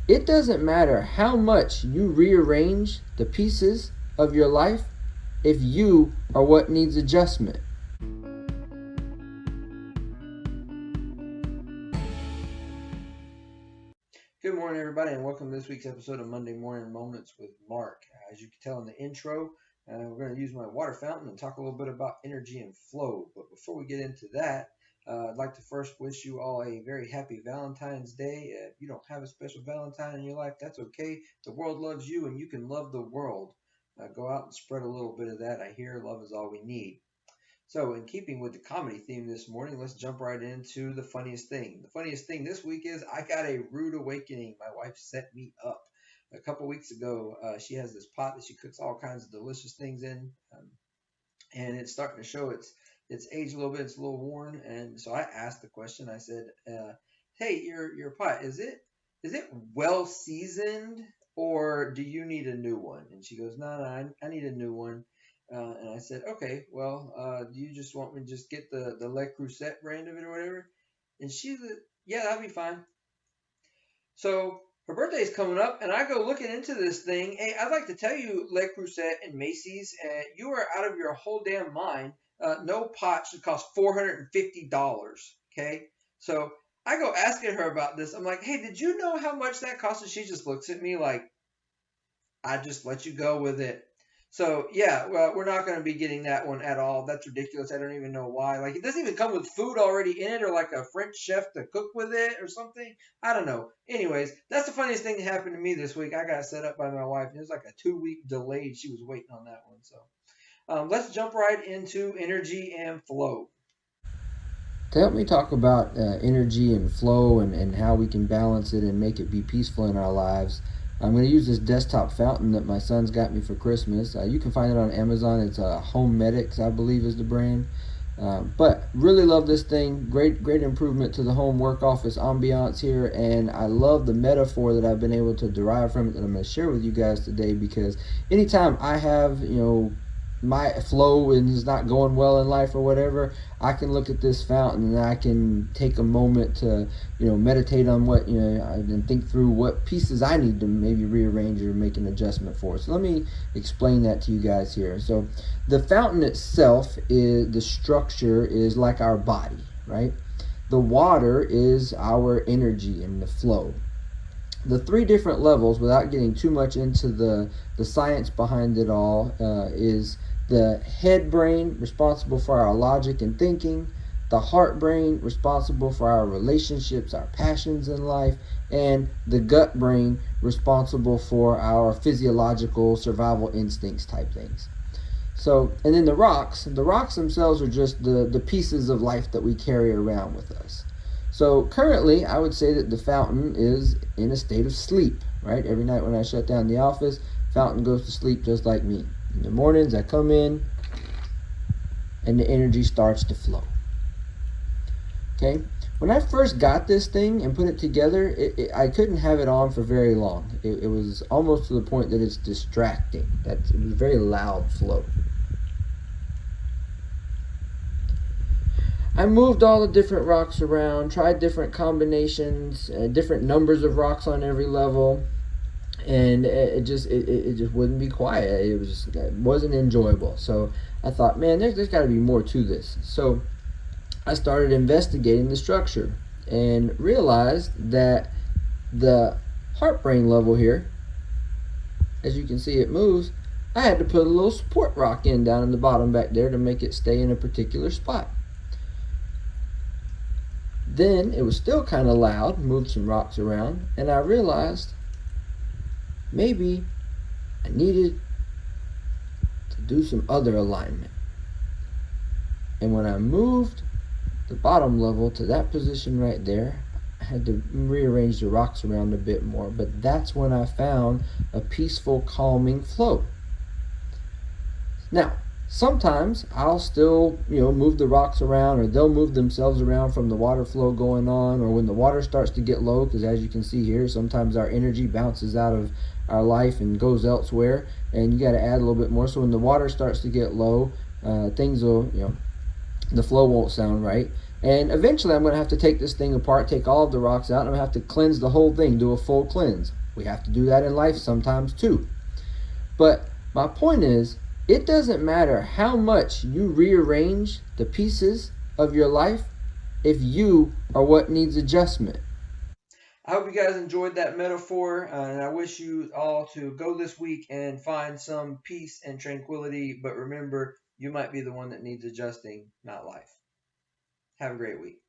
It doesn't matter how much you rearrange the pieces of your life if you are what needs adjustment. Good morning, everybody, and welcome to this week's episode of Monday Morning Moments with Mark. As you can tell in the intro, we're going to use my water fountain and talk a little bit about energy and flow. But before we get into that, I'd like to first wish you all a very happy Valentine's Day. If you don't have a special Valentine in your life, that's okay. The world loves you, and you can love the world. Go out and spread a little bit of that. I hear love is all we need. So, in keeping with the comedy theme this morning, let's jump right into the funniest thing. The funniest thing this week is I got a rude awakening. My wife set me up. A couple weeks ago, she has this pot that she cooks all kinds of delicious things in, and it's starting to show its age a little bit. It's a little worn, and so I asked the question. I said, "Hey, your pot is it well seasoned, or do you need a new one?" And she goes, "No, I need a new one." And I said, "Okay, well, do you just want me to just get the Le Creuset brand of it or whatever?" And she said, "Yeah, that'll be fine." So her birthday is coming up, and I go looking into this thing. Hey, I'd like to tell you, Le Creuset and Macy's, you are out of your whole damn mind. No pot should cost $450. Okay, so I go asking her about this. I'm like, "Hey, did you know how much that cost?" And she just looks at me like, "I just let you go with it." So yeah, well, we're not going to be getting that one at all. That's ridiculous. I don't even know why. Like, it doesn't even come with food already in it, or like a French chef to cook with it or something. I don't know. Anyways, that's the funniest thing that happened to me this week. I got set up by my wife. It was like a 2 week delay. She was waiting on that one. So let's jump right into energy and flow. To help me talk about energy and flow and how we can balance it and make it be peaceful in our lives, I'm going to use this desktop fountain that my son's got me for Christmas. You can find it on Amazon. It's Homemedics, I believe, is the brand. But really love this thing. Great improvement to the home work office ambiance here, and I love the metaphor that I've been able to derive from it that I'm going to share with you guys today. Because anytime I have my flow and is not going well in life or whatever, I can look at this fountain and I can take a moment to meditate on what and think through what pieces I need to maybe rearrange or make an adjustment for. So let me explain that to you guys here. So the fountain itself, is the structure is like our body, right? The water is our energy and the flow. The three different levels, without getting too much into the science behind it all, is the head brain, responsible for our logic and thinking, the heart brain, responsible for our relationships, our passions in life, and the gut brain, responsible for our physiological survival instincts type things. So, and then the rocks themselves are just the pieces of life that we carry around with us. So currently, I would say that the fountain is in a state of sleep, right? Every night when I shut down the office, fountain goes to sleep just like me. In the mornings, I come in, and the energy starts to flow. Okay? When I first got this thing and put it together, I couldn't have it on for very long. It was almost to the point that it's distracting. It was very loud flow. I moved all the different rocks around, tried different combinations, different numbers of rocks on every level, and it just wouldn't be quiet. It wasn't enjoyable. So I thought, man, there's got to be more to this. So I started investigating the structure and realized that the heart brain level here, as you can see, it moves. I had to put a little support rock in down in the bottom back there to make it stay in a particular spot. Then it was still kind of loud, moved some rocks around, and I realized maybe I needed to do some other alignment. And when I moved the bottom level to that position right there, I had to rearrange the rocks around a bit more, but that's when I found a peaceful, calming flow. Now, sometimes I'll still, move the rocks around, or they'll move themselves around from the water flow going on, or when the water starts to get low, because as you can see here, sometimes our energy bounces out of our life and goes elsewhere, and you got to add a little bit more. So when the water starts to get low, things will, the flow won't sound right. And eventually I'm going to have to take this thing apart, take all of the rocks out, and I'm going to have to cleanse the whole thing, do a full cleanse. We have to do that in life sometimes too. But my point is, it doesn't matter how much you rearrange the pieces of your life if you are what needs adjustment. I hope you guys enjoyed that metaphor, and I wish you all to go this week and find some peace and tranquility. But remember, you might be the one that needs adjusting, not life. Have a great week.